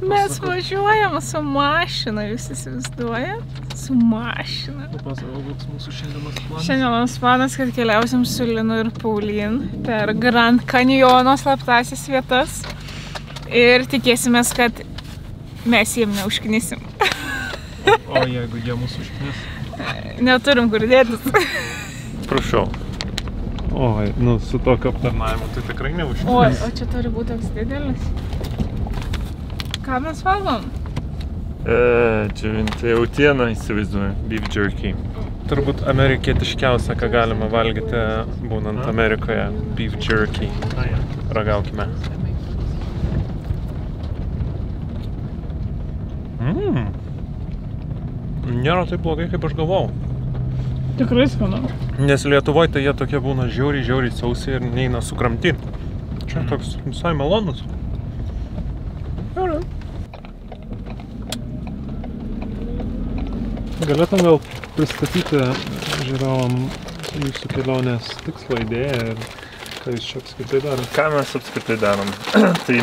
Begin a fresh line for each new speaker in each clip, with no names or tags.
Mes važiuojam su mašina, jūs įsivaizduojat? Su mašina.
Papasakok, koks mūsų šiandienos planas.
Šiandienos planas, kad keliausim su Linu ir Paulin per Grand Canyono slaptasias vietas. Ir tikėsimės, kad mes jiem neužknisim.
O jeigu jie mūsų užknis?
Neturim kur dėtis.
Prašau. Oi, nu su tokio aptarnavimu tai tikrai neužknis.
Oi, o čia turi būti toks didelis. Ką mes valgom?
Džiovinta jautiena, įsivaizduoju, beef jerky. Turbūt amerikietiškiausia, ką galima valgyti būnant Amerikoje, beef jerky. Ragaukime. Nėra taip blogai, kaip aš galvojau.
Tikrai skanu.
Nes Lietuvoje tai jie tokie būna žiauriai sausi ir neina sukramtyti. Čia toks visai malonus. Gerai. Galėtum gal pristatyti žiūrovam jūsų kelionės tikslo idėją ir ką jūs čia apskritai darom? Ką mes apskritai darom? Tai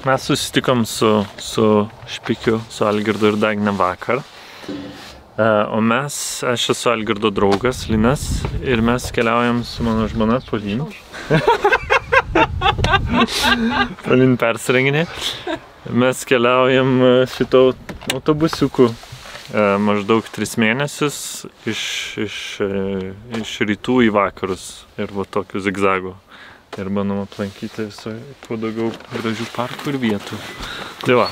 mes susitikom su Špikiu, su Algirdu ir Dagne vakar. O aš esu Algirdo draugas, Linas, ir mes keliaujam su mano žmona Paulin. Paulin persirenginė. Mes keliaujam šito autobusiuku maždaug 3 mėnesius iš rytų į vakarus ir va tokiu zigzagu. Ir bandom aplankyti kuo daugiau gražių parkų ir vietų. Tai va,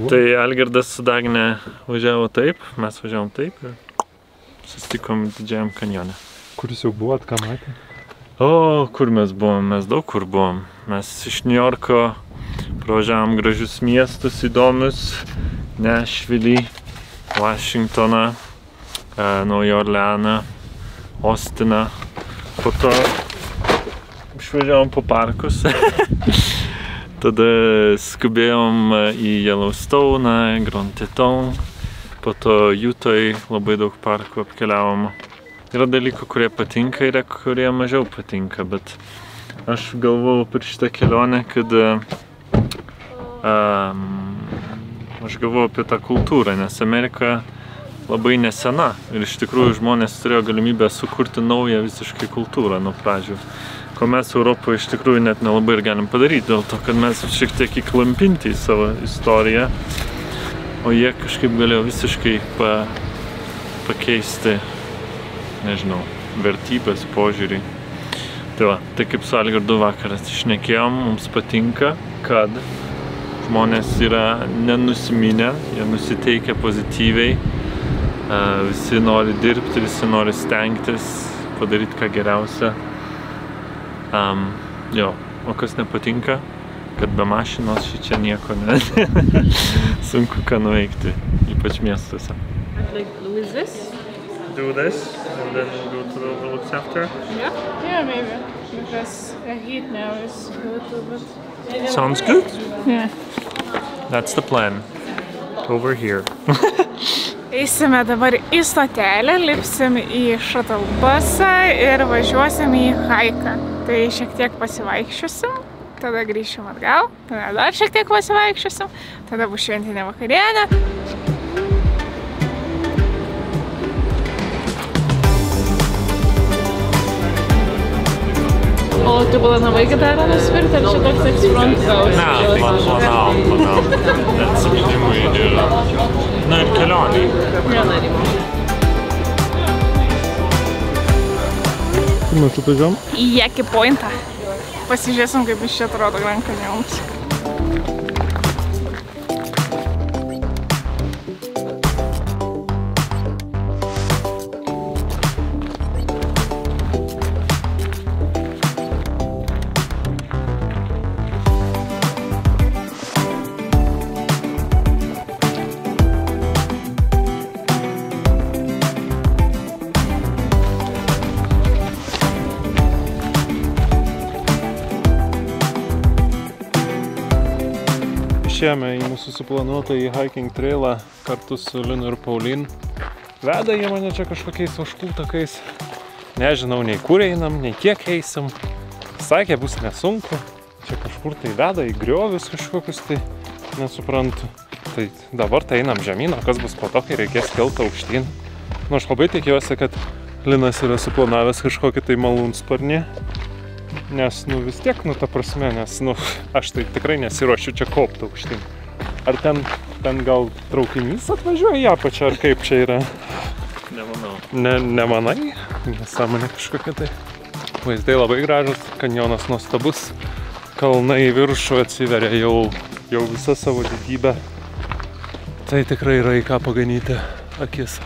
tai Algirdas su Dagne važiavo taip, mes važiavom taip ir susitikom Didžiajam kanjone. Kur jūs jau buvot, ką matėte? O, kur mes buvom? Mes daug kur buvom. Mes iš Niujorko pravažiavom gražius miestus įdomius, Nešvilį, Vašingtoną, Naują Orleaną, Ostiną, po to išvažiavom po parkus, tada skubėjom į Yellowstone'ą, Grand Teton, po to Jutoj labai daug parkų apkeliavom. Yra dalykų, kurie patinka ir kurie mažiau patinka, bet aš galvojau per šitą kelionę, kad aš galvojau apie tą kultūrą, nes Amerika labai nesena ir iš tikrųjų žmonės turėjo galimybę sukurti naują visiškai kultūrą nuo pradžių. Ko mes Europoje iš tikrųjų net nelabai ir galim padaryti, dėl to, kad mes šiek tiek įklampinti į savo istoriją, o jie kažkaip galėjo visiškai pakeisti, nežinau, vertybės, požiūrį. Tai va, tai kaip su Algirdu vakar šnekėjom, mums patinka, kad žmonės yra nenusiminę, jie nusiteikia pozityviai, visi nori dirbti, visi nori stengtis, padaryti ką geriausia. Jo, o kas nepatinka, kad be mašinos šičia nieko sunku ką nuveikti, ypač miestuose.
Like with this?
Do this and then go to the overlooks after?
Yeah? Yeah, maybe. Because the heat now is good, but...
Sounds good?
Yeah.
That's the plan. Over here.
Eisime dabar į stotelę, lipsim į shuttle busą ir važiuosim į haiką. Tai šiek tiek pasivaikščiosim, tada grįšim atgal, tada dar šiek tiek pasivaikščiosim, tada bus šventinė vakarienė. O tu planavai, kad dar nuspirti, ar čia toks ekspromtas gausi?
Planau. Atsiminimui ir... Na ir kelionį. Kur mes atvažiavom?
Į Jackie Pointą. Pasižiūrėsim, kaip iš čia atrodo Grand Canyonas.
Išėjome į mūsų suplanuotą į hiking trailą kartu su Linu ir Paulin. Veda jie mane čia kažkokiais ožkų takais. Nežinau nei kur einam, nei kiek eisim. Sakė, bus nesunku. Čia kažkokia
kažkur tai veda į griovius kažkokius, tai nesuprantu. Tai dabar tai einam žemyn, o kas bus po to, kai reikės kelti aukštyn. Nu, aš labai tikiuosi, kad Linas yra suplanavęs kažkokį tai malūnsparnį. Nes, nu, vis tiek, nu, ta prasme, nes, nu, aš tai tikrai nesiruošiu čia kopti aukštyn. Ar ten gal traukinys atvažiuoja į apačią, ar kaip čia yra?
Nemanau.
Nemanai? Nesąmonė kažkokia tai. Vaizdai labai gražus, kanjonas nuostabus. Kalnai į viršų atsiveria jau visą savo didybę. Tai tikrai yra į ką paganyti akis.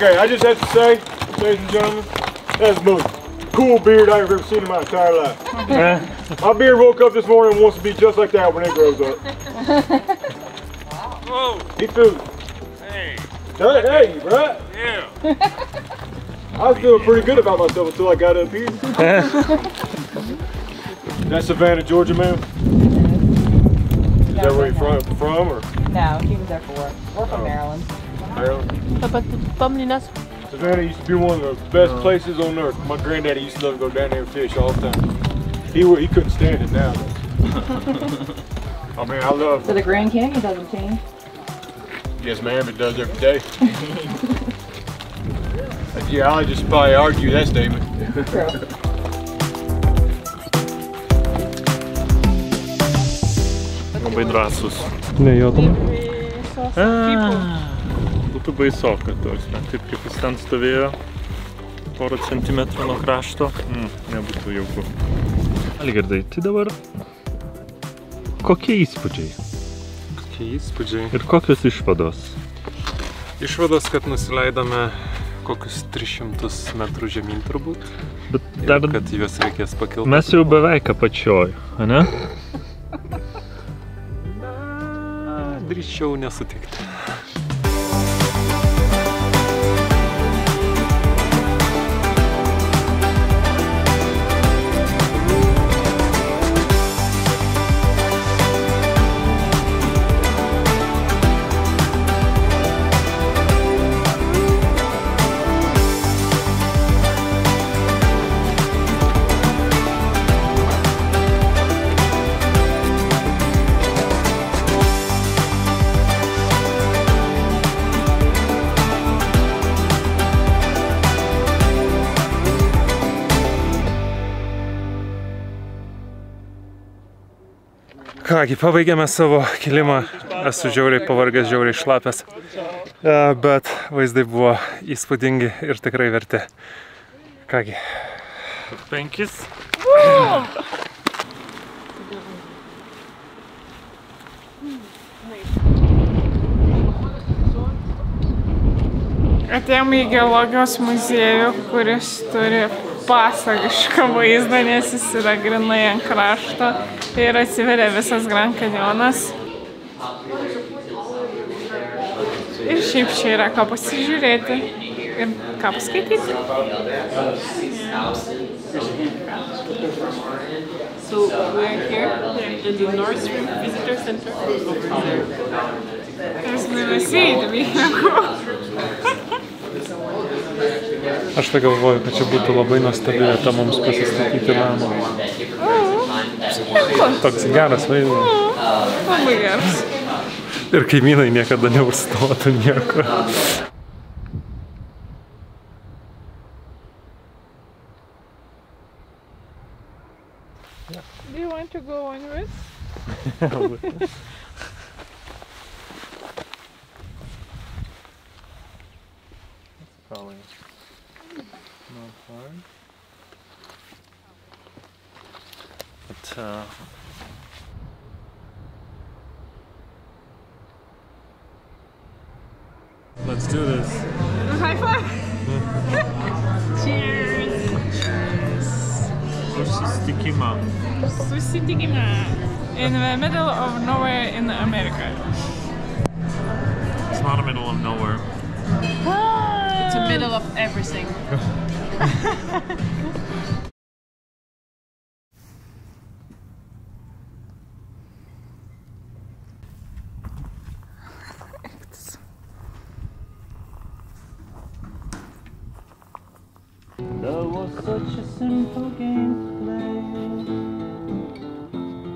Okay, I just have to say, ladies and gentlemen, that's the most cool beard I've ever seen in my entire life. My beard woke up this morning and wants to be just like that when it grows up.
Whoa!
Eat food.
Hey!
Hey, right?
Yeah!
I was feeling pretty good about myself until I got up here. That's Savannah, Georgia, ma'am? Is that where you're from or?
No, he was there for work. We're from Maryland.
Maryland?
Savannah
Savannah used to be one of the best places on earth. My granddaddy used to love to go down there and fish all the time. He couldn't stand it now. I mean, I love.
So the Grand Canyon doesn't change?
Yes, ma'am, it does every day. Yeah, I'll just probably argue that statement.
True.
Labai drąsus.
Nejotum?
Būtų baisoka, taip kaip jis ten stovėjo porą centimetrų nuo krašto, nebūtų jauku. Algirdai, tai dabar kokie įspūdžiai?
Kokie įspūdžiai?
Ir kokios išvados?
Išvados, kad nusileidome kokius 300 metrų žemyn turbūt.
Bet dar,
ir kad juos reikės pakilti.
Mes jau beveik apačioj, ane?
Drįsčiau nesutikti. Kągi, pabaigėme savo kilimą. Esu žiauriai pavargęs, žiauriai šlapęs. Bet vaizdai buvo įspūdingi ir tikrai verti. Kągi.
5.
Atėjom į geologijos muziejų, kuris turi pasakišką vaizdą, nes jis yra grinai ant krašto ir atsiveria visas Grand Kanjonas. Ir šiaip čia yra ką pasižiūrėti ir ką paskaityti.
So we're here in the Nordstrom Visitor Center over there.
There's never seen the vehicle.
Aš tai galvoju, kad čia būtų labai nuostabi vieta mums pasistatyti namą. Toks geras vaizdas.
Labai geras.
Ir kaimynai niekada neužstotų nieko.
Do you want to go on with?
Probably not hard. But
Let's do this.
High five! Cheers!
Susitikimą.
Susitikime in the middle of nowhere in America.
It's not the middle of nowhere.
It's the middle of everything.
Love was such a simple game to play.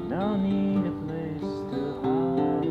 Now need a place to hide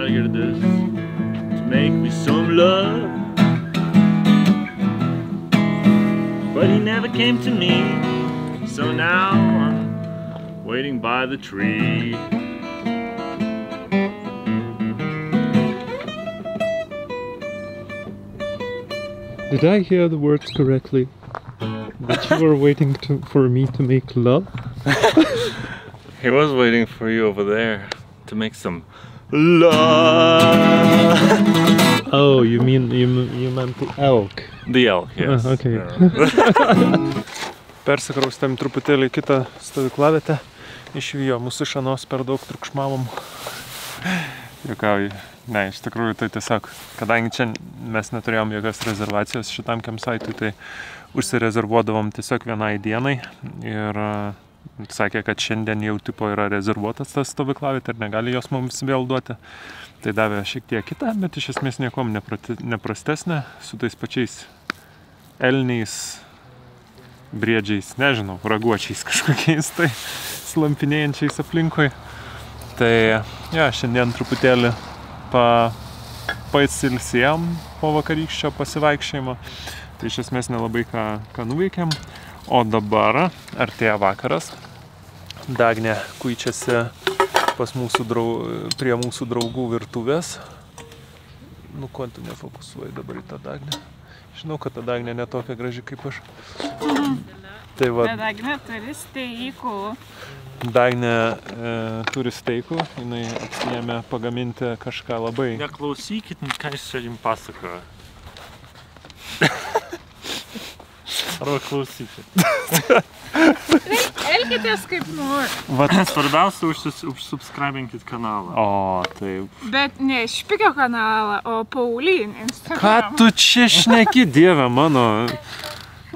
Algirdus to make me some love, but he never came to me, so now I'm waiting by the tree.
Did I hear the words correctly? That you were waiting for me to make love?
He was waiting for you over there to make some love.
Oh, you meant the elk.
The elk, yes.
Okay. Persikraustėm truputėlį kitą stovyklavietę. Išvijo mūsų šanos per daug triukšmavom. Juokauju. Ne, iš tikrųjų tai tiesiog, kadangi čia mes neturėjom jokios rezervacijos šitam campsite'ui, tai užsirezervuodavom tiesiog vienai dienai ir sakė, kad šiandien jau tipo yra rezervuotas tas stovyklavietė ir negali jos mums vėl duoti. Tai davė šiek tiek kitą, bet iš esmės niekom neprastesnė, su tais pačiais elniais, briedžiais, nežinau, raguočiais kažkokiais, tai slampinėjančiais aplinkui. Tai ja, šiandien truputėlį pasilsėjom po vakarykščio pasivaikščiojimo. Tai iš esmės nelabai ką nuveikėm. O dabar artėja vakaras. Dagnė kuičiasi prie mūsų draugų virtuvės. Nu, ko tu nefokusuoji dabar į tą Dagnę? Žinau, kad ta Dagnė ne tokia graži kaip aš. Tai va,
Dagnė turi steikų.
Dagnė turi steikų, jinai apsiėmė pagaminti kažką labai.
Neklausykit, ką jis čia jums pasakoja. Arba klausykit.
Elkitės kaip nori.
Svarbiausia, užsubscribinkit kanalą.
O, taip.
Bet ne Špikio kanalą, o Paulin Instagram.
Ką tu čia šneki, Dieve mano?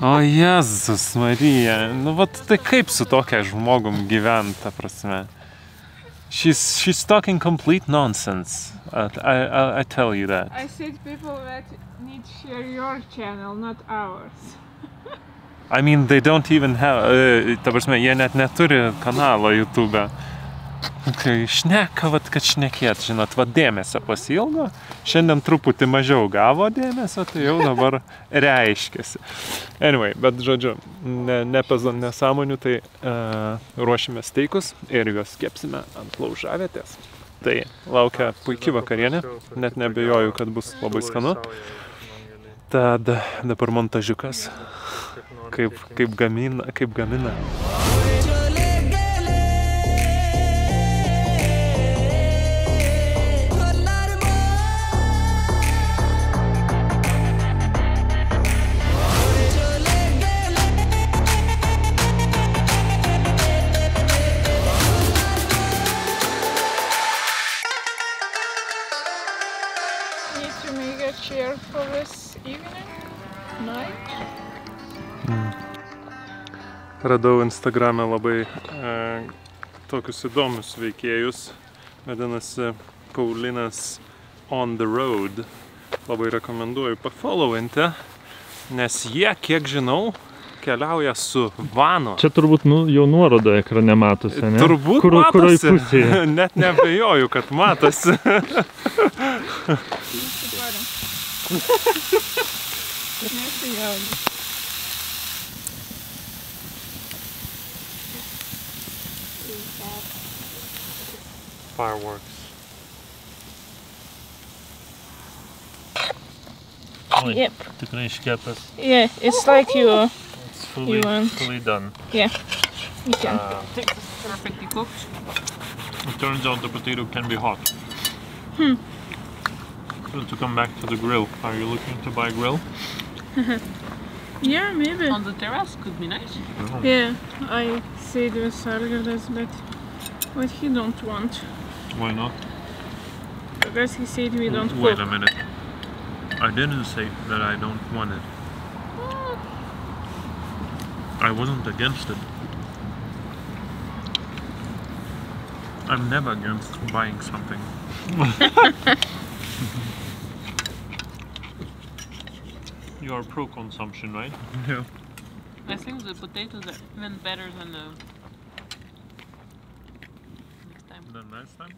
O, Jėzus Marija. Nu, vat tai kaip su tokia žmogum gyvent, ta prasme? She's talking complete nonsense. I tell you that.
I said people that need to share your channel, not ours.
I mean, they don't even have, ta prasme, jie net neturi kanalo YouTube. Kai šneka, vat, kad šnekėt, žinot, vat dėmesio pasilgo, šiandien truputį mažiau gavo dėmesio, tai jau dabar reiškiasi. Anyway, bet žodžiu, nepezant nesąmonių, tai ruošime steikus ir juos kepsime ant laužavietės. Tai laukia puiki vakarienė, net nebejoju, kad bus labai skanu. Tad dabar montažiukas, kaip gamina. radau Instagrame labai tokius įdomius veikėjus. Vadinasi Paulinas on the road. Labai rekomenduoju pafollowinti, nes jie, kiek žinau, keliauja su vanu.
Čia turbūt jau nuorodo ekrane matosi, ne?
Turbūt
Kurioj
matosi.
pusėje?
Net neabejoju, kad matosi.
Fireworks. Oi,
Yep.
tikrai iškepęs.
Yeah, it's like you
It's fully done.
can.
This is perfectly cooked.
It turns out the potato can be hot. So to come back to the grill, are you looking to buy a grill?
Yeah, maybe.
On the terrace could be nice.
Yeah, I said with Algirdas, but what he don't want.
Why not?
Because he said we don't
Wait
cook.
a minute. I didn't say that I don't want it. I wasn't against it. I'm never against buying something. You are pro-consumption, right? Yeah.
I think the potatoes are even better than next time.
Then last time?